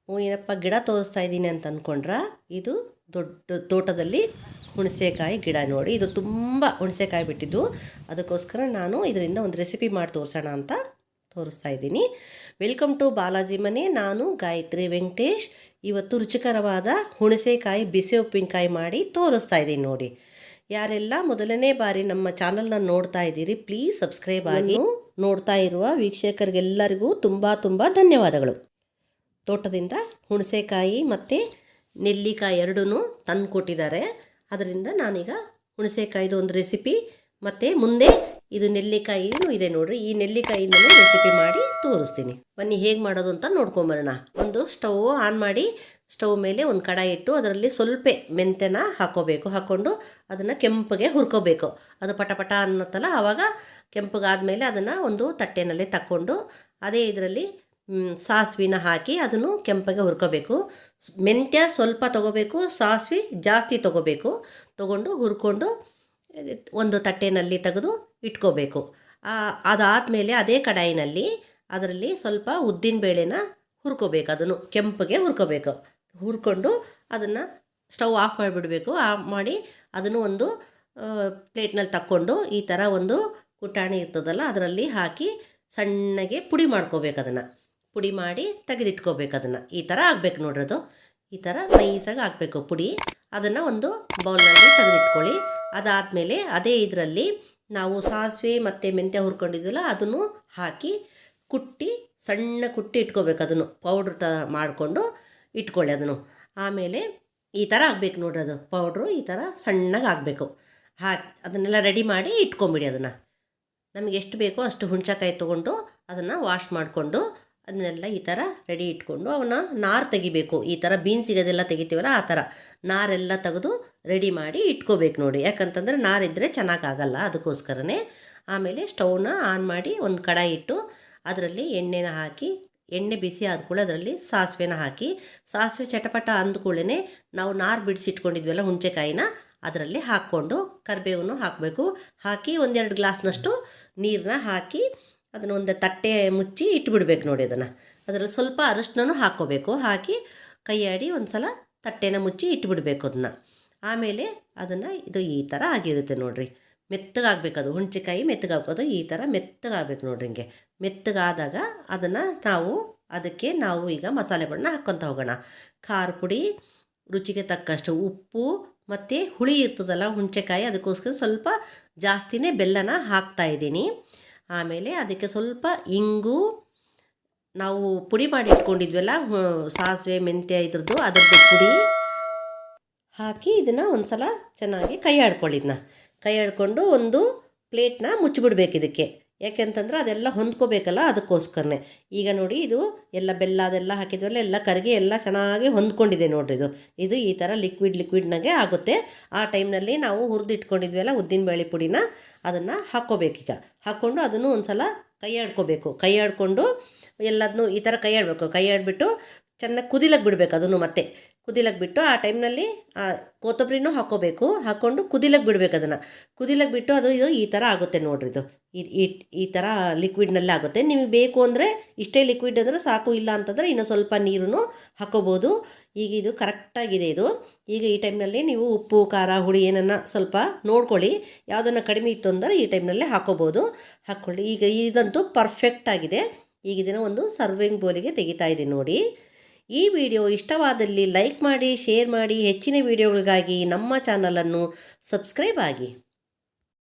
ಏನಪ್ಪ ಗಿಡ ತೋರಿಸ್ತಾ ಇದ್ದೀನಿ ಅಂತ ಅಂದ್ಕೊಂಡ್ರೆ, ಇದು ದೊಡ್ಡ ತೋಟದಲ್ಲಿ ಹುಣಸೆಕಾಯಿ ಗಿಡ ನೋಡಿ. ಇದು ತುಂಬ ಹುಣಸೆಕಾಯಿ ಬಿಟ್ಟಿದ್ದು, ಅದಕ್ಕೋಸ್ಕರ ನಾನು ಇದರಿಂದ ಒಂದು ರೆಸಿಪಿ ಮಾಡಿ ತೋರಿಸೋಣ ಅಂತ ತೋರಿಸ್ತಾ ಇದ್ದೀನಿ. ವೆಲ್ಕಮ್ ಟು ಬಾಲಾಜಿ ಮನೆ. ನಾನು ಗಾಯತ್ರಿ ವೆಂಕಟೇಶ್. ಇವತ್ತು ರುಚಿಕರವಾದ ಹುಣಸೆಕಾಯಿ ಬಿಸಿ ಉಪ್ಪಿನಕಾಯಿ ಮಾಡಿ ತೋರಿಸ್ತಾ ಇದ್ದೀನಿ ನೋಡಿ. ಯಾರೆಲ್ಲ ಮೊದಲನೇ ಬಾರಿ ನಮ್ಮ ಚಾನಲ್ನ ನೋಡ್ತಾ ಇದ್ದೀರಿ, ಪ್ಲೀಸ್ ಸಬ್ಸ್ಕ್ರೈಬ್ ಆಗಿ. ನೋಡ್ತಾ ಇರುವ ವೀಕ್ಷಕರಿಗೆಲ್ಲರಿಗೂ ತುಂಬ ಧನ್ಯವಾದಗಳು. ತೋಟದಿಂದ ಹುಣಸೆಕಾಯಿ ಮತ್ತು ನೆಲ್ಲಿಕಾಯಿ ಎರಡೂ ತಂದು ಕೊಟ್ಟಿದ್ದಾರೆ. ಅದರಿಂದ ನಾನೀಗ ಹುಣಸೆಕಾಯಿದು ಒಂದು ರೆಸಿಪಿ ಮತ್ತು ಮುಂದೆ ಇದು ನೆಲ್ಲಿಕಾಯಿನೂ ಇದೆ ನೋಡಿರಿ. ಈ ನೆಲ್ಲಿಕಾಯಿಂದಲೂ ರೆಸಿಪಿ ಮಾಡಿ ತೋರಿಸ್ತೀನಿ. ಬನ್ನಿ ಹೇಗೆ ಮಾಡೋದು ಅಂತ ನೋಡ್ಕೊಂಬರೋಣ. ಒಂದು ಸ್ಟವ್ ಆನ್ ಮಾಡಿ, ಸ್ಟವ್ ಮೇಲೆ ಒಂದು ಕಡಾಯಿ ಇಟ್ಟು ಅದರಲ್ಲಿ ಸ್ವಲ್ಪ ಮೆಂತ್ಯನ ಹಾಕ್ಕೊಂಡು ಅದನ್ನು ಕೆಂಪಗೆ ಹುರ್ಕೋಬೇಕು. ಅದು ಪಟ ಅನ್ನತ್ತಲ್ಲ, ಆವಾಗ ಕೆಂಪಗಾದ್ಮೇಲೆ ಅದನ್ನು ಒಂದು ತಟ್ಟೆನಲ್ಲಿ ತಕ್ಕೊಂಡು ಅದೇ ಇದರಲ್ಲಿ ಸಾಸಿವೆನ ಹಾಕಿ ಅದನ್ನು ಕೆಂಪಗೆ ಹುರ್ಕೋಬೇಕು. ಮೆಂತ್ಯ ಸ್ವಲ್ಪ ತೊಗೋಬೇಕು, ಸಾಸಿವೆ ಜಾಸ್ತಿ ತೊಗೊಂಡು ಹುರ್ಕೊಂಡು ಒಂದು ತಟ್ಟೆನಲ್ಲಿ ತೆಗೆದು ಇಟ್ಕೋಬೇಕು. ಅದಾದಮೇಲೆ ಅದೇ ಕಡಾಯಿನಲ್ಲಿ ಅದರಲ್ಲಿ ಸ್ವಲ್ಪ ಉದ್ದಿನಬೇಳೆನ ಹುರ್ಕೋಬೇಕು. ಅದನ್ನು ಕೆಂಪಗೆ ಹುರ್ಕೊಂಡು ಅದನ್ನು ಸ್ಟವ್ ಆಫ್ ಮಾಡಿಬಿಡಬೇಕು. ಆಫ್ ಮಾಡಿ ಅದನ್ನು ಒಂದು ಪ್ಲೇಟ್ನಲ್ಲಿ ತಕ್ಕೊಂಡು ಈ ಥರ ಒಂದು ಕುಟಾಣಿ ಇರ್ತದಲ್ಲ ಅದರಲ್ಲಿ ಹಾಕಿ ಸಣ್ಣಗೆ ಪುಡಿ ಮಾಡ್ಕೋಬೇಕು. ಅದನ್ನು ಪುಡಿ ಮಾಡಿ ತೆಗೆದಿಟ್ಕೋಬೇಕು. ಅದನ್ನು ಈ ಥರ ಆಗಬೇಕು ನೋಡ್ರಿ. ಅದು ಈ ಥರ ನೈಸಾಗಿ ಹಾಕಬೇಕು ಪುಡಿ. ಅದನ್ನು ಒಂದು ಬೌಲ್ನಲ್ಲಿ ತೆಗೆದಿಟ್ಕೊಳ್ಳಿ. ಅದಾದಮೇಲೆ ಅದೇ ಇದರಲ್ಲಿ ನಾವು ಸಾಸಿವೆ ಮತ್ತು ಮೆಂತ್ಯ ಹುರ್ಕೊಂಡಿದ್ವಲ್ಲ ಅದನ್ನು ಹಾಕಿ ಸಣ್ಣ ಕುಟ್ಟಿ ಇಟ್ಕೋಬೇಕು. ಅದನ್ನು ಪೌಡ್ರ್ ಮಾಡಿಕೊಂಡು ಇಟ್ಕೊಳ್ಳಿ. ಅದನ್ನು ಆಮೇಲೆ ಈ ಥರ ಆಗಬೇಕು ನೋಡ್ರಿ. ಅದು ಪೌಡ್ರು ಈ ಥರ ಸಣ್ಣಗೆ ಆಗಬೇಕು. ಅದನ್ನೆಲ್ಲ ರೆಡಿ ಮಾಡಿ ಇಟ್ಕೊಂಬಿಡಿ. ಅದನ್ನು ನಮಗೆ ಎಷ್ಟು ಬೇಕೋ ಅಷ್ಟು ಹುಣಸೆಕಾಯಿ ತೊಗೊಂಡು ಅದನ್ನು ವಾಶ್ ಮಾಡಿಕೊಂಡು ಅದನ್ನೆಲ್ಲ ಈ ಥರ ರೆಡಿ ಇಟ್ಕೊಂಡು ಅವನ್ನ ನಾರು ತೆಗಿಬೇಕು. ಈ ಥರ ಬೀನ್ಸಿಗದೆಲ್ಲ ತೆಗಿತೀವಲ್ಲ ಆ ಥರ ನಾರೆಲ್ಲ ತೆಗೆದು ರೆಡಿ ಮಾಡಿ ಇಟ್ಕೋಬೇಕು ನೋಡಿ. ಯಾಕಂತಂದರೆ ನಾರಿದ್ದರೆ ಚೆನ್ನಾಗಾಗಲ್ಲ, ಅದಕ್ಕೋಸ್ಕರನೇ. ಆಮೇಲೆ ಸ್ಟವ್ನ ಆನ್ ಮಾಡಿ ಒಂದು ಕಡಾಯಿ ಇಟ್ಟು ಅದರಲ್ಲಿ ಎಣ್ಣೆನ ಹಾಕಿ, ಎಣ್ಣೆ ಬಿಸಿ ಆದ ಅದರಲ್ಲಿ ಸಾಸಿವೆನ ಹಾಕಿ, ಸಾಸಿವೆ ಚಟಪಟ ಅಂದ್ಕೊಳ್ಳೇ ನಾವು ನಾರು ಬಿಡಿಸಿಟ್ಕೊಂಡಿದ್ವಲ್ಲ ಹುಣಸೆಕಾಯಿನ ಅದರಲ್ಲಿ ಹಾಕ್ಕೊಂಡು ಕರಿಬೇವನ್ನು ಹಾಕಬೇಕು. ಹಾಕಿ ಒಂದೆರಡು ಗ್ಲಾಸ್ನಷ್ಟು ನೀರನ್ನ ಹಾಕಿ ಅದನ್ನು ಒಂದು ತಟ್ಟೆ ಮುಚ್ಚಿ ಇಟ್ಬಿಡ್ಬೇಕು ನೋಡಿ. ಅದರಲ್ಲಿ ಸ್ವಲ್ಪ ಅರಶಿನೂ ಹಾಕ್ಕೋಬೇಕು. ಹಾಕಿ ಕೈಯಾಡಿ ಒಂದು ಸಲ ತಟ್ಟೆನ ಮುಚ್ಚಿ ಇಟ್ಬಿಡ್ಬೇಕು ಅದನ್ನು. ಆಮೇಲೆ ಅದನ್ನು ಇದು ಈ ಥರ ಆಗಿರುತ್ತೆ ನೋಡಿರಿ. ಮೆತ್ತಗಾಗಬೇಕು. ಅದು ಹುಣಸೆಕಾಯಿ ಮೆತ್ತಗಾಗೋದು ಈ ಥರ ಮೆತ್ತಗಾಗಬೇಕು ನೋಡ್ರಿ. ಹಿಂಗೆ ಮೆತ್ತಗಾದಾಗ ಅದನ್ನು ಅದಕ್ಕೆ ನಾವು ಈಗ ಮಸಾಲೆಗಳನ್ನ ಹಾಕ್ಕೊತ ಹೋಗೋಣ. ಖಾರ ಪುಡಿ, ರುಚಿಗೆ ತಕ್ಕಷ್ಟು ಉಪ್ಪು ಮತ್ತು ಹುಳಿ ಇರ್ತದಲ್ಲ ಹುಣಸೆಕಾಯಿ, ಅದಕ್ಕೋಸ್ಕರ ಸ್ವಲ್ಪ ಜಾಸ್ತಿನೇ ಬೆಲ್ಲನ ಹಾಕ್ತಾಯಿದ್ದೀನಿ. ಆಮೇಲೆ ಅದಕ್ಕೆ ಸ್ವಲ್ಪ ಇಂಗು, ನಾವು ಪುಡಿ ಮಾಡಿ ಇಟ್ಕೊಂಡಿದ್ವಲ್ಲ ಸಾಸಿವೆ ಮೆಂತ್ಯ ಇದ್ರದ್ದು ಅದರದ್ದು ಪುಡಿ ಹಾಕಿ ಇದನ್ನು ಒಂದು ಸಲ ಚೆನ್ನಾಗಿ ಕೈ ಆಡ್ಕೊಂಡು ಒಂದು ಪ್ಲೇಟ್ನ ಮುಚ್ಚಿಬಿಡ್ಬೇಕು ಇದಕ್ಕೆ. ಯಾಕೆಂತಂದ್ರೆ ಅದೆಲ್ಲ ಹೊಂದ್ಕೋಬೇಕಲ್ಲ, ಅದಕ್ಕೋಸ್ಕರನೇ. ಈಗ ನೋಡಿ ಇದು ಎಲ್ಲ ಬೆಲ್ಲ ಅದೆಲ್ಲ ಹಾಕಿದ್ವಲ್ಲ ಎಲ್ಲ ಕರಗಿ ಎಲ್ಲ ಚೆನ್ನಾಗಿ ಹೊಂದ್ಕೊಂಡಿದೆ ನೋಡ್ರಿ. ಇದು ಈ ಥರ ಲಿಕ್ವಿಡ್ನಾಗೆ ಆಗುತ್ತೆ. ಆ ಟೈಮ್ನಲ್ಲಿ ನಾವು ಹುರಿದಿಟ್ಕೊಂಡಿದ್ವಲ್ಲ ಉದ್ದಿನಬೇಳೆ ಪುಡಿನ ಅದನ್ನು ಹಾಕ್ಕೋಬೇಕೀಗ. ಹಾಕ್ಕೊಂಡು ಅದನ್ನು ಒಂದು ಸಲ ಕೈ ಆಡ್ಕೊಂಡು ಎಲ್ಲದನ್ನೂ ಈ ಥರ ಕೈ ಆಡಿಬಿಟ್ಟು ಚೆನ್ನಾಗಿ ಕುದಿಲಕ್ಕೆ ಬಿಡಬೇಕು. ಅದನ್ನು ಮತ್ತೆ ಕುದಿಲಕ್ಕೆ ಬಿಟ್ಟು ಆ ಟೈಮ್ನಲ್ಲಿ ಕೊತ್ತಂಬರಿನೂ ಹಾಕ್ಕೊಂಡು ಕುದಿಲಕ್ಕೆ ಬಿಡಬೇಕು. ಅದನ್ನು ಕುದಿಲಕ್ಕೆ ಬಿಟ್ಟು ಇದು ಈ ಥರ ಆಗುತ್ತೆ ನೋಡ್ರಿ. ಇದು ಈ ಥರ ಲಿಕ್ವಿಡ್ನಲ್ಲಿ ಆಗುತ್ತೆ. ನಿಮಗೆ ಬೇಕು ಅಂದರೆ ಇಷ್ಟೇ ಲಿಕ್ವಿಡ್ ಅಂದರೆ ಸಾಕು, ಇಲ್ಲ ಅಂತಂದರೆ ಇನ್ನೂ ಸ್ವಲ್ಪ ನೀರನ್ನು ಹಾಕ್ಕೋಬೋದು. ಈಗ ಇದು ಕರೆಕ್ಟಾಗಿದೆ. ಈಗ ಈ ಟೈಮ್ನಲ್ಲಿ ನೀವು ಉಪ್ಪು ಖಾರ ಹುಳಿ ಏನನ್ನ ಸ್ವಲ್ಪ ನೋಡ್ಕೊಳ್ಳಿ. ಯಾವುದನ್ನು ಕಡಿಮೆ ಇತ್ತು ಅಂದರೆ ಈ ಟೈಮ್ನಲ್ಲೇ ಹಾಕ್ಕೊಳ್ಳಿ. ಈಗ ಇದಂತೂ ಪರ್ಫೆಕ್ಟ್ ಆಗಿದೆ. ಈಗ ಇದನ್ನು ಒಂದು ಸರ್ವಿಂಗ್ ಬೌಲಿಗೆ ತೆಗಿತಾ ಇದ್ದೀನಿ ನೋಡಿ. ಈ ವಿಡಿಯೋ ಇಷ್ಟವಾದಲ್ಲಿ ಲೈಕ್ ಮಾಡಿ, ಶೇರ್ ಮಾಡಿ. ಹೆಚ್ಚಿನ ವಿಡಿಯೋಗಳಿಗಾಗಿ ನಮ್ಮ ಚಾನಲನ್ನು ಸಬ್ಸ್ಕ್ರೈಬ್ ಆಗಿ.